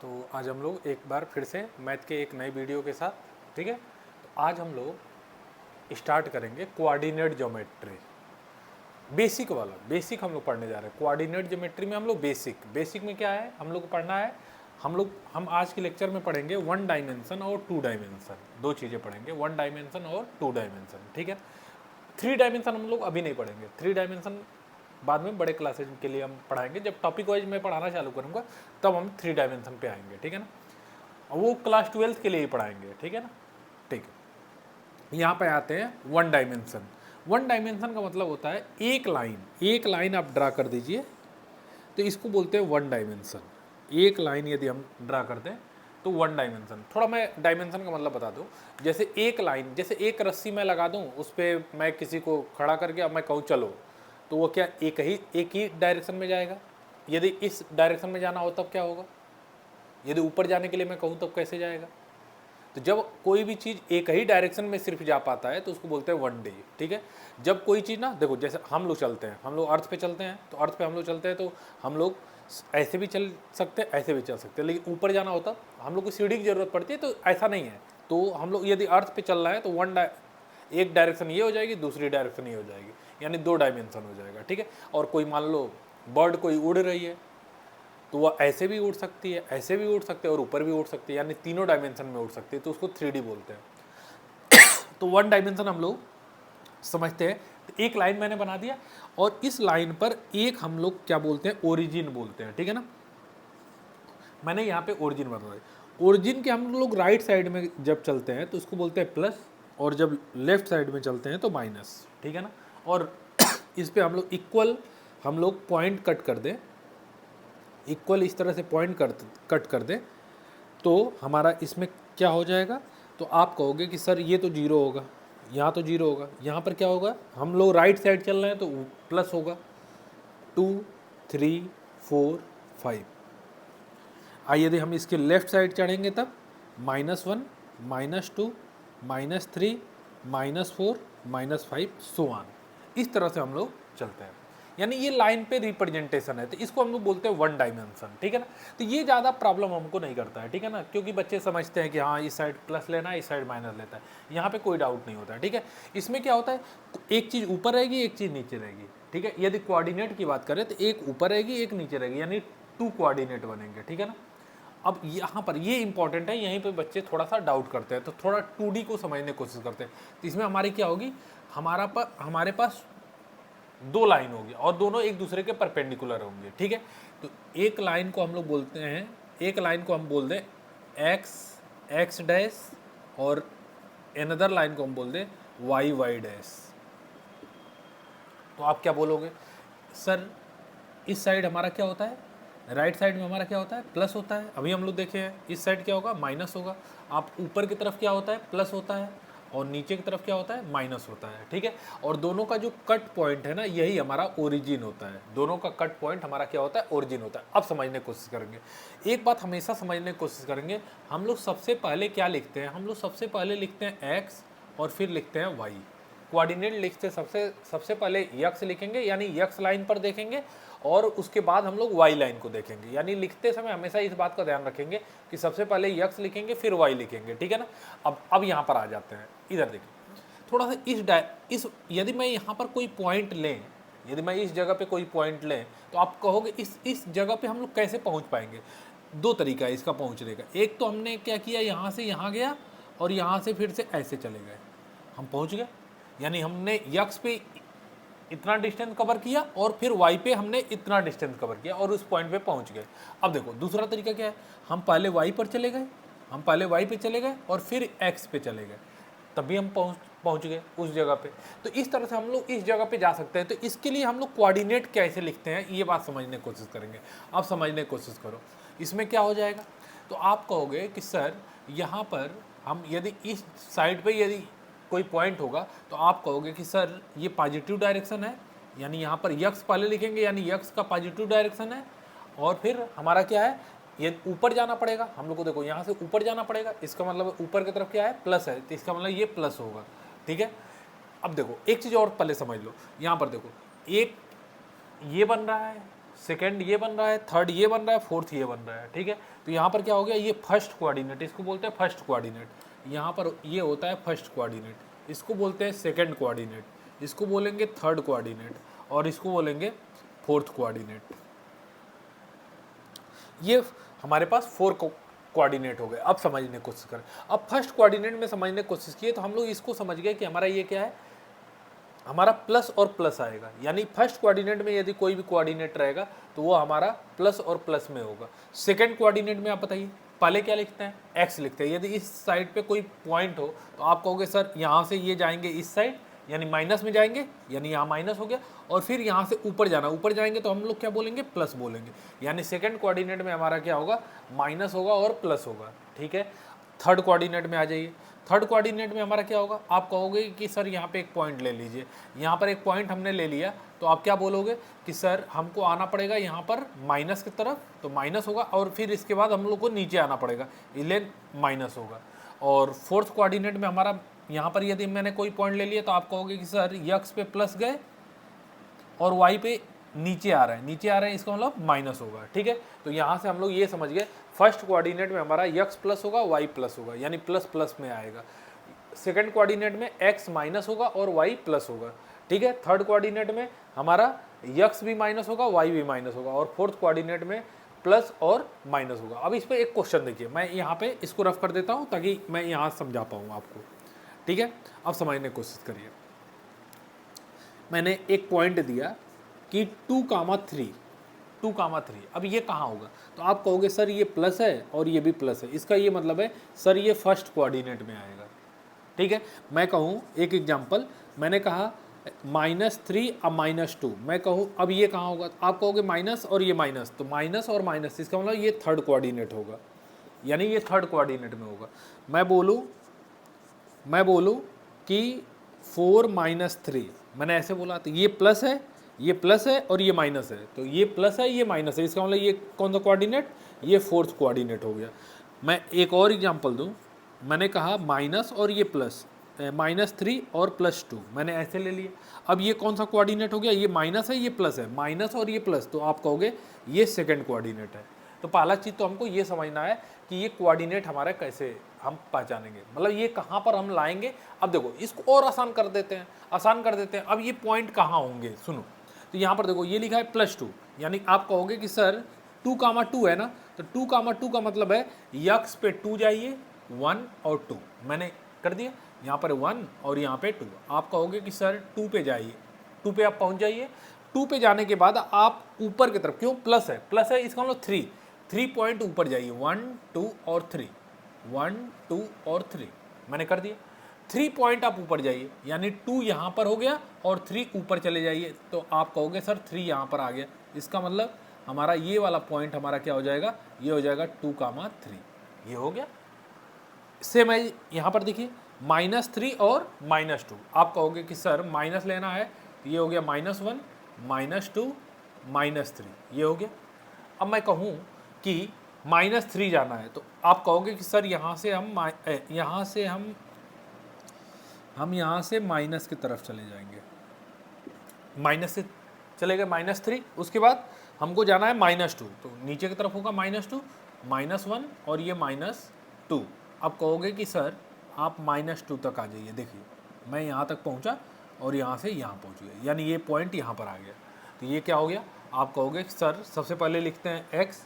तो आज हम लोग एक बार फिर से मैथ के एक नए वीडियो के साथ, ठीक है। तो आज हम लोग स्टार्ट करेंगे कोऑर्डिनेट ज्योमेट्री, बेसिक वाला। बेसिक हम लोग पढ़ने जा रहे हैं कोऑर्डिनेट ज्योमेट्री में। हम लोग बेसिक में क्या है हम लोग को पढ़ना है। हम आज के लेक्चर में पढ़ेंगे 1 डायमेंशन और 2 डायमेंशन, दो चीज़ें पढ़ेंगे, 1 डायमेंशन और 2 डायमेंशन, ठीक है। 3 डायमेंशन हम लोग अभी नहीं पढ़ेंगे, 3 डायमेंशन बाद में बड़े क्लासेज के लिए हम पढ़ाएंगे। जब टॉपिक वाइज मैं पढ़ाना चालू करूँगा तब हम 3 डायमेंशन पे आएंगे, ठीक है ना। और वो क्लास 12th के लिए ही पढ़ाएंगे, ठीक है ना। ठीक है, यहाँ पे आते हैं 1 डायमेंशन। 1 डायमेंशन का मतलब होता है एक लाइन आप ड्रा कर दीजिए, तो इसको बोलते हैं 1 डायमेंशन। एक लाइन यदि हम ड्रा कर दें तो 1 डायमेंशन। थोड़ा मैं डायमेंशन का मतलब बता दूं। जैसे एक लाइन, जैसे एक रस्सी मैं लगा दूं, उस पर मैं किसी को खड़ा करके अब मैं कहूँ चलो, तो वो क्या एक ही डायरेक्शन में जाएगा। यदि इस डायरेक्शन में जाना हो तब क्या होगा, यदि ऊपर जाने के लिए मैं कहूँ तब कैसे जाएगा। तो जब कोई भी चीज़ एक ही डायरेक्शन में सिर्फ जा पाता है तो उसको बोलते हैं 1 डे, ठीक है। जब कोई चीज़ ना, देखो जैसे हम लोग चलते हैं, हम लोग अर्थ पे चलते हैं, तो अर्थ पे हम लोग चलते हैं तो हम लोग ऐसे भी चल सकते हैं, ऐसे भी चल सकते हैं, लेकिन ऊपर जाना होता हम लोग को सीढ़ी की ज़रूरत पड़ती है, तो ऐसा नहीं है। तो हम लोग यदि अर्थ पे चल रहा है तो एक डायरेक्शन ये हो जाएगी, दूसरी डायरेक्शन ये हो जाएगी, यानी 2 डायमेंशन हो जाएगा, ठीक है। और कोई मान लो बर्ड कोई उड़ रही है तो वह ऐसे भी उड़ सकती है, ऐसे भी उड़ सकती है और ऊपर भी उड़ सकती है, यानी तीनों डायमेंशन में उड़ सकती है, तो उसको 3D बोलते हैं। तो 1 डायमेंशन हम लोग समझते हैं। तो एक लाइन मैंने बना दिया और इस लाइन पर एक हम लोग क्या बोलते हैं, ओरिजिन बोलते हैं, ठीक है ना। मैंने यहाँ पे ओरिजिन बना दिया। ओरिजिन के हम लोग राइट साइड में जब चलते हैं तो उसको बोलते हैं प्लस, और जब लेफ्ट साइड में चलते हैं तो माइनस, ठीक है ना। और इस पे हम लोग पॉइंट कट कर दें, इक्वल इस तरह से पॉइंट कट कर दें, तो हमारा इसमें क्या हो जाएगा। तो आप कहोगे कि सर ये तो 0 होगा, यहाँ तो 0 होगा, यहाँ पर क्या होगा, हम लोग राइट साइड चल रहे हैं तो प्लस होगा। 2 3 4 5। आइए यदि हम इसके लेफ्ट साइड चढ़ेंगे तब -1 -2 -3 -4 -5 सो ऑन। इस तरह से हम लोग चलते हैं, यानी ये लाइन पे रिप्रेजेंटेशन है, तो इसको हम लोग बोलते हैं 1 डायमेंशन, ठीक है ना। तो ये ज़्यादा प्रॉब्लम हमको नहीं करता है, ठीक है ना, क्योंकि बच्चे समझते हैं कि हाँ इस साइड प्लस लेना है, इस साइड माइनस लेता है, यहाँ पे कोई डाउट नहीं होता है, ठीक है। इसमें क्या होता है, एक चीज़ ऊपर रहेगी, एक चीज़ नीचे रहेगी, ठीक है। यदि कोऑर्डिनेट की बात करें तो एक ऊपर रहेगी, एक नीचे रहेगी, यानी 2 कोऑर्डिनेट बनेंगे, ठीक है ना। अब यहाँ पर ये इंपॉर्टेंट है, यहीं पे बच्चे थोड़ा सा डाउट करते हैं, तो थोड़ा 2D को समझने की कोशिश करते हैं। तो इसमें हमारी क्या होगी, हमारे पास 2 लाइन होगी और दोनों एक दूसरे के परपेंडिकुलर होंगे, ठीक है। तो एक लाइन को हम लोग बोलते हैं, एक लाइन को हम बोल दें x डैश, और अनदर लाइन को हम बोल दें y डैश। तो आप क्या बोलोगे, सर इस साइड हमारा क्या होता है, राइट साइड में हमारा क्या होता है, प्लस होता है। अभी हम लोग देखे हैं इस साइड क्या होगा, माइनस होगा। आप ऊपर की तरफ क्या होता है, प्लस होता है, और नीचे की तरफ क्या होता है, माइनस होता है, ठीक है। और दोनों का जो कट पॉइंट है ना, यही हमारा ओरिजिन होता है। दोनों का कट पॉइंट हमारा क्या होता है, ओरिजिन होता है। अब समझने की कोशिश करेंगे, एक बात हमेशा समझने की कोशिश करेंगे। हम लोग सबसे पहले क्या लिखते हैं, हम लोग सबसे पहले लिखते हैं x और फिर लिखते हैं y। कोऑर्डिनेट लिखते सबसे पहले यक्स लिखेंगे, यानी यक्स लाइन पर देखेंगे, और उसके बाद हम लोग वाई लाइन को देखेंगे। यानी लिखते समय हमेशा इस बात का ध्यान रखेंगे कि सबसे पहले यक्स लिखेंगे फिर वाई लिखेंगे, ठीक है ना। अब यहाँ पर आ जाते हैं, इधर देखिए थोड़ा सा यदि मैं यहाँ पर कोई पॉइंट लें, यदि मैं इस जगह पे कोई पॉइंट लें, तो आप कहोगे इस जगह पे हम लोग कैसे पहुँच पाएंगे। 2 तरीका है इसका पहुँचने का। एक तो हमने क्या किया, यहाँ से यहाँ गया और यहाँ से फिर से ऐसे चले गए, हम पहुँच गए। यानी हमने यक्स पे इतना डिस्टेंस कवर किया और फिर वाई पे हमने इतना डिस्टेंस कवर किया और उस पॉइंट पे पहुंच गए। अब देखो दूसरा तरीका क्या है, हम पहले वाई पर चले गए, हम पहले वाई पे चले गए और फिर एक्स पे चले गए, तभी हम पहुंच गए उस जगह पे। तो इस तरह से हम लोग इस जगह पे जा सकते हैं। तो इसके लिए हम लोग कोऑर्डिनेट कैसे लिखते हैं, ये बात समझने की कोशिश करेंगे। अब समझने की कोशिश करो, इसमें क्या हो जाएगा। तो आप कहोगे कि सर यहाँ पर हम यदि इस साइड पर यदि कोई पॉइंट होगा तो आप कहोगे कि सर ये पॉजिटिव डायरेक्शन है, यानी यहाँ पर यक्स पहले लिखेंगे, यानी यक्स का पॉजिटिव डायरेक्शन है। और फिर हमारा क्या है, ये ऊपर जाना पड़ेगा हम लोग को। देखो यहाँ से ऊपर जाना पड़ेगा, इसका मतलब ऊपर की तरफ क्या है, प्लस है, तो इसका मतलब ये प्लस होगा, ठीक है। अब देखो एक चीज़ और पहले समझ लो, यहाँ पर देखो एक ये बन रहा है, सेकंड ये बन रहा है, थर्ड ये बन रहा है, फोर्थ ये बन रहा है, ठीक है। तो यहाँ पर क्या हो गया, ये फर्स्ट कोऑर्डिनेट, इसको बोलते हैं फर्स्ट कोऑर्डिनेट। यहाँ पर ये होता है फर्स्ट कोऑर्डिनेट, इसको बोलते हैं सेकंड कोऑर्डिनेट, इसको बोलेंगे थर्ड कोऑर्डिनेट और इसको बोलेंगे फोर्थ कोऑर्डिनेट। ये हमारे पास 4 कोऑर्डिनेट हो गए। अब समझने की कोशिश करें। अब फर्स्ट कोऑर्डिनेट में समझने की कोशिश किए तो हम लोग इसको समझ गए कि हमारा ये क्या है, हमारा प्लस और प्लस आएगा। यानी फर्स्ट कोऑर्डिनेट में यदि कोई भी कोऑर्डिनेट रहेगा तो वो हमारा प्लस और प्लस में होगा। सेकंड कोऑर्डिनेट में आप बताइए, पहले क्या लिखते हैं, एक्स लिखते हैं। यदि इस साइड पे कोई पॉइंट हो तो आप कहोगे सर यहाँ से ये जाएंगे इस साइड, यानी माइनस में जाएंगे, यानी यहाँ माइनस हो गया, और फिर यहाँ से ऊपर जाना, ऊपर जाएंगे तो हम लोग क्या बोलेंगे, प्लस बोलेंगे। यानी सेकंड कोऑर्डिनेट में हमारा क्या होगा, माइनस होगा और प्लस होगा, ठीक है। थर्ड कोऑर्डिनेट में आ जाइए। थर्ड कोऑर्डिनेट में हमारा क्या होगा, आप कहोगे कि सर यहाँ पे एक पॉइंट ले लीजिए। यहाँ पर एक पॉइंट हमने ले लिया तो आप क्या बोलोगे कि सर हमको आना पड़ेगा यहाँ पर माइनस की तरफ, तो माइनस होगा, और फिर इसके बाद हम लोग को नीचे आना पड़ेगा, इलेन माइनस होगा। और फोर्थ कोऑर्डिनेट में हमारा यहाँ पर यदि मैंने कोई पॉइंट ले लिया तो आप कहोगे कि सर यक्स पे प्लस गए और वाई पे नीचे आ रहे हैं, नीचे आ रहे हैं, इसका मतलब माइनस होगा, ठीक है। तो यहाँ से हम लोग ये समझ गए फर्स्ट कोऑर्डिनेट में हमारा यक्स प्लस होगा, वाई प्लस होगा, यानी प्लस प्लस में आएगा। सेकंड कोऑर्डिनेट में एक्स माइनस होगा और वाई प्लस होगा, ठीक है। थर्ड कोऑर्डिनेट में हमारा यक्स भी माइनस होगा, वाई भी माइनस होगा, और फोर्थ कोऑर्डिनेट में प्लस और माइनस होगा। अब इस पर एक क्वेश्चन देखिए, मैं यहाँ पे इसको रफ कर देता हूँ ताकि मैं यहाँ समझा पाऊँ आपको, ठीक है। अब समझने की कोशिश करिए। मैंने एक पॉइंट दिया कि 2,3, 2,3, अब ये कहाँ होगा, तो आप कहोगे सर ये प्लस है और ये भी प्लस है, इसका ये मतलब है सर ये फर्स्ट कोऑर्डिनेट में आएगा, ठीक है। मैं कहूँ एक एग्जांपल, मैंने कहा -3 अब -2, मैं कहूँ अब ये कहाँ होगा, आप कहोगे माइनस और ये माइनस, तो माइनस और माइनस, इसका मतलब ये थर्ड कोऑर्डिनेट होगा, यानी ये थर्ड कोऑर्डिनेट में होगा। मैं बोलूँ कि 4 - 3, मैंने ऐसे बोला तो ये प्लस है, ये प्लस है और ये माइनस है, तो ये प्लस है ये माइनस है, इसका मतलब ये कौन सा कोऑर्डिनेट, ये फोर्थ कोऑर्डिनेट हो गया। मैं एक और एग्जांपल दूं, मैंने कहा माइनस और ये प्लस, -3 और +2, मैंने ऐसे ले लिया। अब ये कौन सा कोऑर्डिनेट हो गया, ये माइनस है ये प्लस है, माइनस और ये प्लस, तो आप कहोगे ये सेकंड कोऑर्डिनेट है। तो पहला चीज़ तो हमको ये समझना है कि ये कोऑर्डिनेट हमारा कैसे हम पहचानेंगे, मतलब ये कहाँ पर हम लाएंगे। अब देखो इसको और आसान कर देते हैं, अब ये पॉइंट कहाँ होंगे, सुनो। तो यहाँ पर देखो ये लिखा है +2, यानी आप कहोगे कि सर 2,2 है ना, तो 2,2 का मतलब है यक्स पे 2 जाइए, 1 और 2, मैंने कर दिया। यहाँ पर 1 और यहाँ पे 2, आप कहोगे कि सर 2 पे जाइए, 2 पे आप पहुँच जाइए। 2 पे जाने के बाद आप ऊपर की तरफ, क्यों प्लस है इसका मतलब 3 पॉइंट ऊपर जाइए, 1 2 और 3, 1 2 और 3, मैंने कर दिया। 3 पॉइंट आप ऊपर जाइए, यानी 2 यहाँ पर हो गया और 3 ऊपर चले जाइए, तो आप कहोगे सर 3 यहाँ पर आ गया, इसका मतलब हमारा ये वाला पॉइंट हमारा क्या हो जाएगा, ये हो जाएगा 2,3, ये हो गया। इससे मैं यहाँ पर देखिए -3 और -2, आप कहोगे कि सर माइनस लेना है, ये हो गया -1 -2 -3, ये हो गया। अब मैं कहूँ कि -3 जाना है, तो आप कहोगे कि सर यहाँ से हम यहाँ से माइनस की तरफ चले जाएंगे, माइनस से चले गए -3, उसके बाद हमको जाना है -2, तो नीचे की तरफ होगा -2 -1 और ये -2। अब कहोगे कि सर आप -2 तक आ जाइए, देखिए मैं यहाँ तक पहुँचा और यहाँ से यहाँ पहुँच गया, यानी ये पॉइंट यहाँ पर आ गया। तो ये क्या हो गया, आप कहोगे कि सर सबसे पहले लिखते हैं x,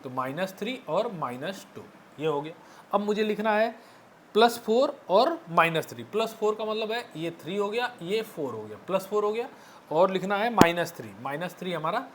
तो -3 और -2, ये हो गया। अब मुझे लिखना है +4 और -3, +4 का मतलब है ये 3 हो गया, ये 4 हो गया, +4 हो गया, और लिखना है -3 हमारा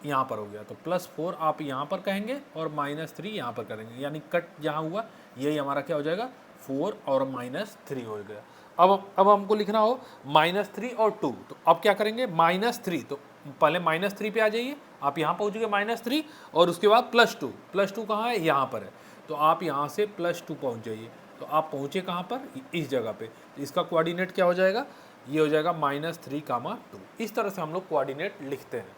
यहाँ पर हो गया, तो +4 आप यहाँ पर कहेंगे और -3 यहाँ पर करेंगे, यानी कट जहाँ हुआ यही हमारा क्या हो जाएगा, 4 और -3 हो गया। अब हमको लिखना हो -3 और 2, तो अब क्या करेंगे, -3, तो पहले -3 पे आ जाइए, आप यहाँ पहुँच गए -3, और उसके बाद +2 कहाँ है, यहाँ पर है, तो आप यहाँ से +2 पहुँच जाइए, तो आप पहुँचे कहाँ पर, इस जगह पे, तो इसका कोऑर्डिनेट क्या हो जाएगा, ये हो जाएगा -3,2। इस तरह से हम लोग कोऑर्डिनेट लिखते हैं,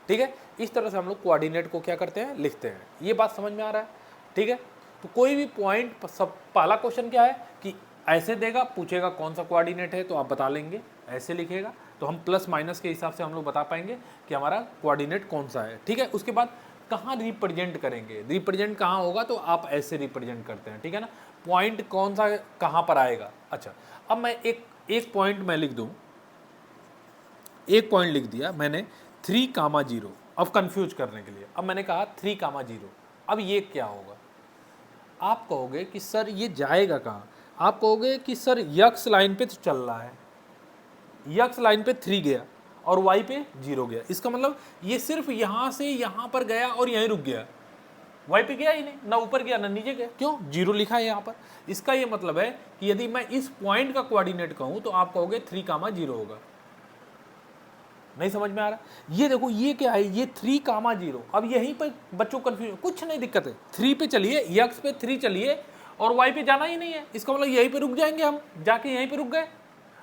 ठीक है। इस तरह से हम लोग कोऑर्डिनेट को क्या करते हैं, लिखते हैं। ये बात समझ में आ रहा है, ठीक है। तो कोई भी पॉइंट, सब पहला क्वेश्चन क्या है कि ऐसे देगा, पूछेगा कौन सा कोऑर्डिनेट है, तो आप बता लेंगे, ऐसे लिखेगा, तो हम प्लस माइनस के हिसाब से हम लोग बता पाएंगे कि हमारा कोऑर्डिनेट कौन सा है। ठीक है, उसके बाद कहाँ रिप्रेजेंट करेंगे, रिप्रेजेंट कहाँ होगा, तो आप ऐसे रिप्रेजेंट करते हैं। ठीक है ना, पॉइंट कौन सा कहाँ पर आएगा। अच्छा, अब मैं एक पॉइंट मैं लिख दूँ, एक पॉइंट लिख दिया मैंने 3,0। अब कंफ्यूज करने के लिए अब मैंने कहा 3,0। अब ये क्या होगा, आप कहोगे कि सर ये जाएगा कहाँ, आप कहोगे कि सर यक्स लाइन पे तो चल रहा है, यक्स लाइन पे 3 गया और वाई पे 0 गया, इसका मतलब ये सिर्फ यहाँ से यहाँ पर गया और यहीं रुक गया, वाई पे गया ही नहीं, ना ऊपर गया ना नीचे गया, क्यों, 0 लिखा है यहाँ पर। इसका ये मतलब है कि यदि मैं इस पॉइंट का कोऑर्डिनेट कहूँ तो आप कहोगे 3,0 होगा। नहीं समझ में आ रहा, ये देखो ये क्या है, ये 3,0। अब यहीं पर बच्चों कंफ्यूजन, कुछ नहीं दिक्कत है, 3 पे चलिए, यक्स पे 3 चलिए और वाई पे जाना ही नहीं है, इसका मतलब यहीं पे रुक जाएंगे हम, जाके यहीं पे रुक गए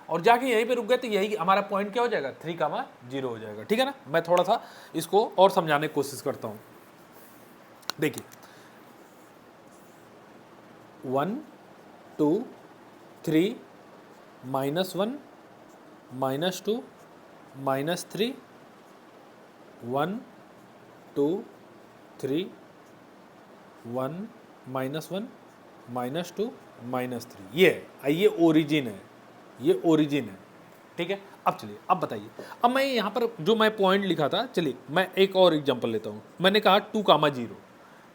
और जाके यहीं पे रुक गए, तो यही हमारा पॉइंट क्या हो जाएगा, 3,0 हो जाएगा। ठीक है ना, मैं थोड़ा सा इसको और समझाने की कोशिश करता हूँ। देखिए 1 2 3 -1 -2 -3 1 2 3 1 -1 -2 -3, ये है, ये ओरिजिन है, ये ओरिजिन है। ठीक है, अब चलिए अब बताइए, अब मैं यहाँ पर जो मैं पॉइंट लिखा था, चलिए मैं एक और एग्जांपल लेता हूँ। मैंने कहा 2,0,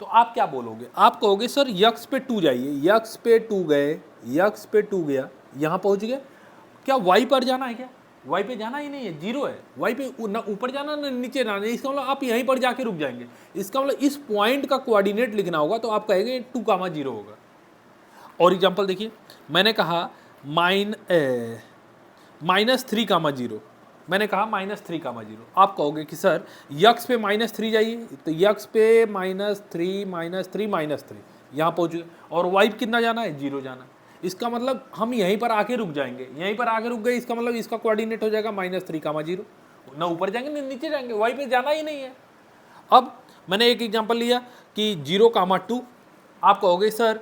तो आप क्या बोलोगे, आप कहोगे सर यक्स पे 2 जाइए, यक्स पे 2 गए, यक्स पे 2 गया, यहाँ पहुँच गए, क्या वाई पर जाना है, क्या वाई पे जाना ही नहीं है, 0 है, वाई पे ना ऊपर जाना ना नीचे जाना, इसका मतलब आप यहीं पर जाके रुक जाएंगे, इसका मतलब इस पॉइंट का कोऑर्डिनेट लिखना होगा, तो आप कहेंगे 2,0 होगा। और एग्जांपल देखिए, मैंने कहा -3,0, मैंने कहा -3,0, आप कहोगे कि सर यक्स पे -3 जाइए, तो यक्स पे -3 -3 -3 यहाँ पहुँचे, और वाई कितना जाना है, 0 जाना, इसका मतलब हम यहीं पर आके रुक जाएंगे, यहीं पर आके रुक गए, इसका मतलब इसका कोऑर्डिनेट हो जाएगा -3,0, ना ऊपर जाएंगे ना नीचे जाएंगे, वाई पे जाना ही नहीं है। अब मैंने एक एग्जांपल लिया कि 0,2, आप कहोगे सर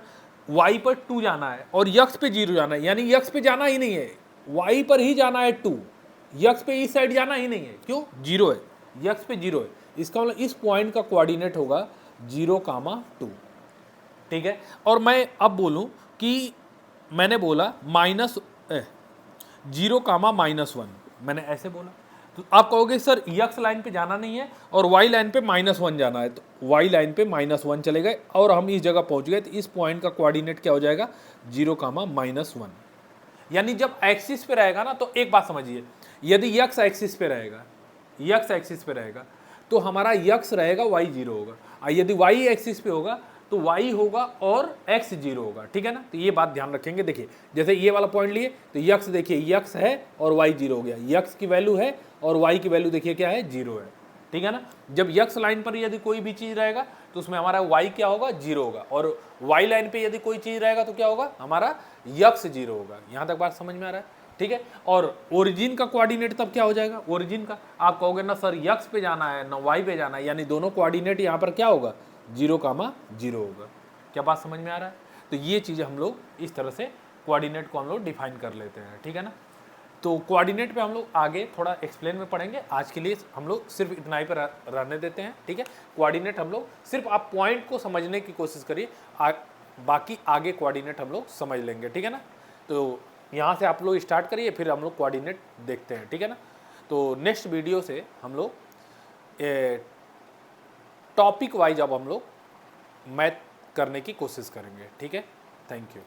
वाई पर 2 जाना है और यक्स पे 0 जाना है, यानी यक्स पे जाना ही नहीं है, वाई पर ही जाना है 2, यक्स पे इस साइड जाना ही नहीं है, क्यों, 0 है, यक्स पे 0 है, इसका मतलब इस पॉइंट का कोऑर्डिनेट होगा 0,2। ठीक है, और मैं अब बोलूं कि मैंने बोला -0,-1, मैंने ऐसे बोला, तो आप कहोगे सर यक्स लाइन पे जाना नहीं है और वाई लाइन पे -1 जाना है, तो वाई लाइन पे -1 चले गए और हम इस जगह पहुंच गए, तो इस पॉइंट का कोऑर्डिनेट क्या हो जाएगा, 0,-1। यानी जब एक्सिस पे रहेगा ना, तो एक बात समझिए, यदि यक्स एक्सिस पे रहेगा, यक्स एक्सिस पे रहेगा तो हमारा यक्स रहेगा, वाई 0 होगा, और यदि वाई एक्सिस पे होगा तो y होगा और x 0 होगा। ठीक है ना, तो ये बात ध्यान रखेंगे। देखिए जैसे ये वाला पॉइंट लिए तो यक्स, देखिए यक्स है और y 0 हो गया, यक्स की वैल्यू है और y की वैल्यू देखिए क्या है, 0 है। ठीक है ना, जब यक्स लाइन पर यदि कोई भी चीज़ रहेगा तो उसमें हमारा y क्या होगा, 0 होगा, और y लाइन पे यदि कोई चीज़ रहेगा तो क्या होगा, हमारा यक्स 0 होगा। यहाँ तक बात समझ में आ रहा है। ठीक है, और ओरिजिन का कोऑर्डिनेट तब क्या हो जाएगा, ओरिजिन का आप कहोगे ना सर यक्स पे जाना है ना वाई पे जाना है, यानी दोनों कोऑर्डिनेट यहाँ पर क्या होगा, 0,0 होगा। क्या बात समझ में आ रहा है। तो ये चीज़ें हम लोग इस तरह से कोऑर्डिनेट को हम लोग डिफाइन कर लेते हैं। ठीक है ना, तो कोऑर्डिनेट पे हम लोग आगे थोड़ा एक्सप्लेन में पढ़ेंगे, आज के लिए हम लोग सिर्फ इतना ही पर रहने देते हैं। ठीक है, कोऑर्डिनेट हम लोग सिर्फ आप पॉइंट को समझने की कोशिश करिए, बाकी आगे कोऑर्डिनेट हम लोग समझ लेंगे। ठीक है ना, तो यहाँ से आप लोग स्टार्ट करिए, फिर हम लोग कोऑर्डिनेट देखते हैं। ठीक है ना, तो नेक्स्ट वीडियो से हम लोग टॉपिक वाइज अब हम लोग मैथ करने की कोशिश करेंगे। ठीक है, थैंक यू।